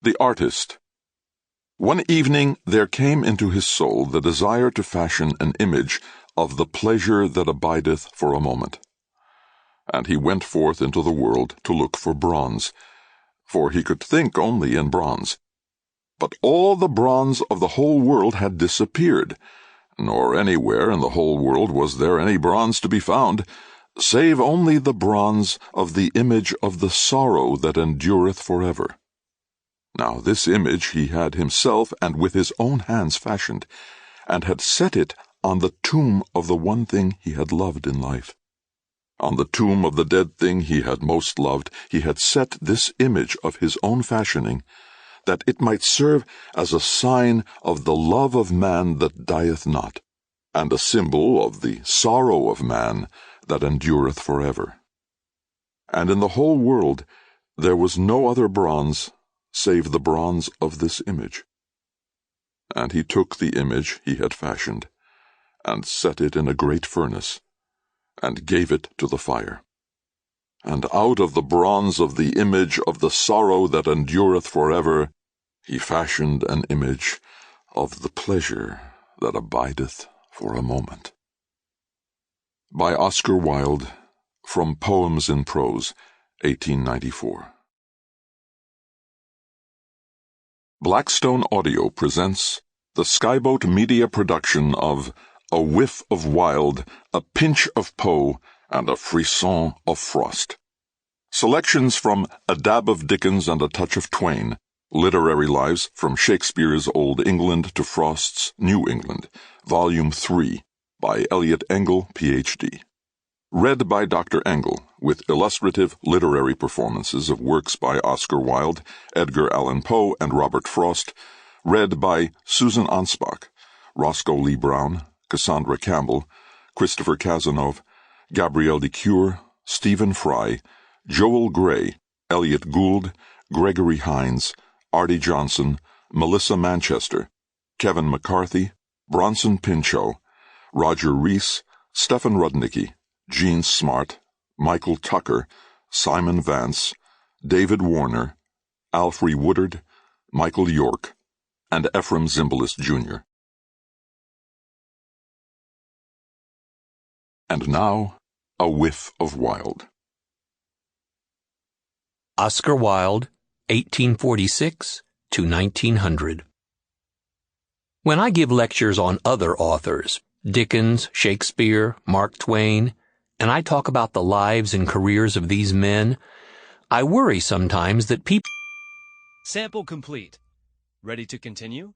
The Artist. One evening there came into his soul the desire to fashion an image of the pleasure that abideth for a moment. And he went forth into the world to look for bronze, for he could think only in bronze. But all the bronze of the whole world had disappeared, nor anywhere in the whole world was there any bronze to be found, save only the bronze of the image of the sorrow that endureth forever. Now this image he had himself and with his own hands fashioned, and had set it on the tomb of the one thing he had loved in life. On the tomb of the dead thing he had most loved, he had set this image of his own fashioning, that it might serve as a sign of the love of man that dieth not, and a symbol of the sorrow of man that endureth forever. And in the whole world there was no other bronze save the bronze of this image. And he took the image he had fashioned, and set it in a great furnace, and gave it to the fire. And out of the bronze of the image of the sorrow that endureth forever, he fashioned an image of the pleasure that abideth for a moment. By Oscar Wilde, from Poems in Prose, 1894. Blackstone Audio presents the Skyboat Media production of A Whiff of Wilde, A Pinch of Poe, and A Frisson of Frost. Selections from A Dab of Dickens and a Touch of Twain, Literary Lives from Shakespeare's Old England to Frost's New England, Volume 3, by Elliot Engel, Ph.D. Read by Dr. Engel, with illustrative literary performances of works by Oscar Wilde, Edgar Allan Poe, and Robert Frost, read by Susan Ansbach, Roscoe Lee Browne, Cassandra Campbell, Christopher Cazenove, Gabrielle de Cure, Stephen Fry, Joel Gray, Elliott Gould, Gregory Hines, Arte Johnson, Melissa Manchester, Kevin McCarthy, Bronson Pinchot, Roger Rees, Stephen Rudnicki, Gene Smart, Michael Tucker, Simon Vance, David Warner, Alfre Woodard, Michael York, and Efrem Zimbalist, Jr. And now, A Whiff of Wilde. Oscar Wilde, 1846 to 1900. When I give lectures on other authors, Dickens, Shakespeare, Mark Twain, and I talk about the lives and careers of these men, I worry sometimes that people... Sample complete. Ready to continue?